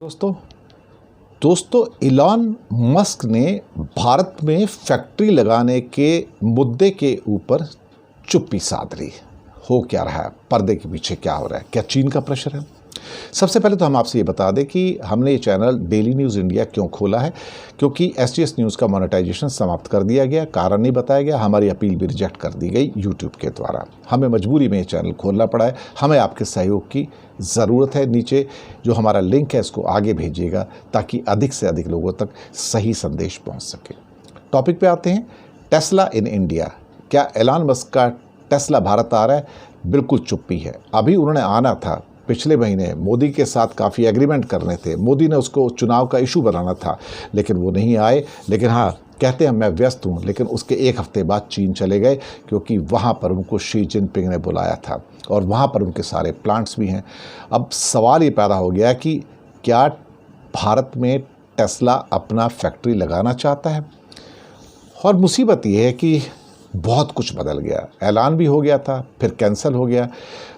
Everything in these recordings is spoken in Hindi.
दोस्तों दोस्तों इलॉन मस्क ने भारत में फैक्ट्री लगाने के मुद्दे के ऊपर चुप्पी साध ली। हो क्या रहा है, पर्दे के पीछे क्या हो रहा है, क्या चीन का प्रेशर है? सबसे पहले तो हम आपसे ये बता दें कि हमने ये चैनल डेली न्यूज़ इंडिया क्यों खोला है, क्योंकि एसटीएस न्यूज़ का मोनेटाइजेशन समाप्त कर दिया गया, कारण नहीं बताया गया, हमारी अपील भी रिजेक्ट कर दी गई यूट्यूब के द्वारा। हमें मजबूरी में ये चैनल खोलना पड़ा है। हमें आपके सहयोग की ज़रूरत है। नीचे जो हमारा लिंक है इसको आगे भेजिएगा ताकि अधिक से अधिक लोगों तक सही संदेश पहुँच सके। टॉपिक पे आते हैं, टेस्ला इन इंडिया। क्या एलॉन मस्क का टेस्ला भारत आ रहा है? बिल्कुल चुप्पी है। अभी उन्होंने आना था, पिछले महीने मोदी के साथ काफ़ी एग्रीमेंट करने थे, मोदी ने उसको चुनाव का इशू बनाना था, लेकिन वो नहीं आए। लेकिन हाँ, कहते हैं मैं व्यस्त हूँ, लेकिन उसके एक हफ्ते बाद चीन चले गए क्योंकि वहाँ पर उनको शी जिनपिंग ने बुलाया था और वहाँ पर उनके सारे प्लांट्स भी हैं। अब सवाल ये पैदा हो गया कि क्या भारत में टेस्ला अपना फैक्ट्री लगाना चाहता है? और मुसीबत ये है कि बहुत कुछ बदल गया, ऐलान भी हो गया था, फिर कैंसिल हो गया।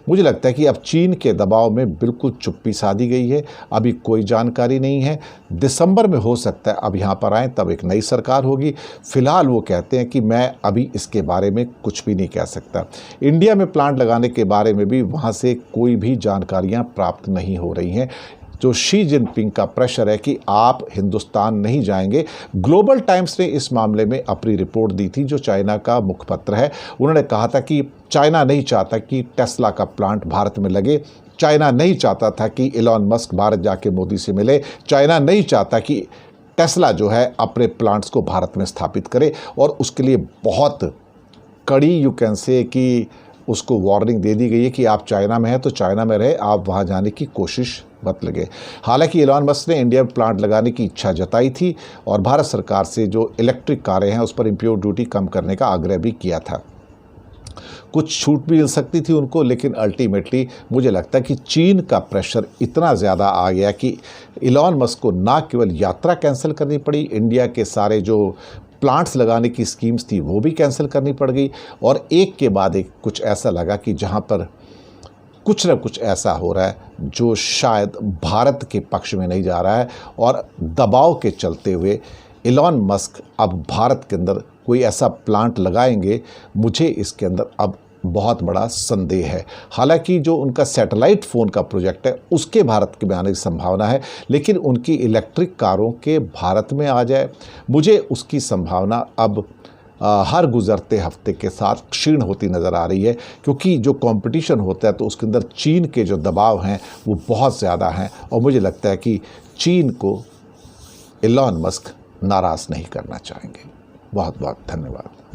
मुझे लगता है कि अब चीन के दबाव में बिल्कुल चुप्पी साधी गई है। अभी कोई जानकारी नहीं है। दिसंबर में हो सकता है अब यहाँ पर आएँ, तब एक नई सरकार होगी। फ़िलहाल वो कहते हैं कि मैं अभी इसके बारे में कुछ भी नहीं कह सकता। इंडिया में प्लांट लगाने के बारे में भी वहाँ से कोई भी जानकारियाँ प्राप्त नहीं हो रही हैं। जो शी जिनपिंग का प्रेशर है कि आप हिंदुस्तान नहीं जाएंगे। ग्लोबल टाइम्स ने इस मामले में अपनी रिपोर्ट दी थी, जो चाइना का मुखपत्र है। उन्होंने कहा था कि चाइना नहीं चाहता कि टेस्ला का प्लांट भारत में लगे। चाइना नहीं चाहता था कि इलॉन मस्क भारत जाके मोदी से मिले। चाइना नहीं चाहता कि टेस्ला जो है अपने प्लांट्स को भारत में स्थापित करे, और उसके लिए बहुत कड़ी यू कैन से कि उसको वार्निंग दे दी गई है कि आप चाइना में हैं तो चाइना में रहे, आप वहाँ जाने की कोशिश मत लगे। हालांकि इलॉन मस्क ने इंडिया में प्लांट लगाने की इच्छा जताई थी और भारत सरकार से जो इलेक्ट्रिक कारें हैं उस पर इंपोर्ट ड्यूटी कम करने का आग्रह भी किया था। कुछ छूट भी मिल सकती थी उनको, लेकिन अल्टीमेटली मुझे लगता है कि चीन का प्रेशर इतना ज़्यादा आ गया कि इलॉन मस्क को ना केवल यात्रा कैंसिल करनी पड़ी, इंडिया के सारे जो प्लांट्स लगाने की स्कीम्स थी वो भी कैंसिल करनी पड़ गई, और एक के बाद एक कुछ ऐसा लगा कि जहाँ पर कुछ न कुछ ऐसा हो रहा है जो शायद भारत के पक्ष में नहीं जा रहा है, और दबाव के चलते हुए इलॉन मस्क अब भारत के अंदर कोई ऐसा प्लांट लगाएंगे, मुझे इसके अंदर अब बहुत बड़ा संदेह है। हालांकि जो उनका सैटेलाइट फ़ोन का प्रोजेक्ट है उसके भारत के में आने की संभावना है, लेकिन उनकी इलेक्ट्रिक कारों के भारत में आ जाए, मुझे उसकी संभावना अब हर गुज़रते हफ्ते के साथ क्षीण होती नज़र आ रही है, क्योंकि जो कंपटीशन होता है तो उसके अंदर चीन के जो दबाव हैं वो बहुत ज़्यादा हैं, और मुझे लगता है कि चीन को इलॉन मस्क नाराज़ नहीं करना चाहेंगे। बहुत बहुत धन्यवाद।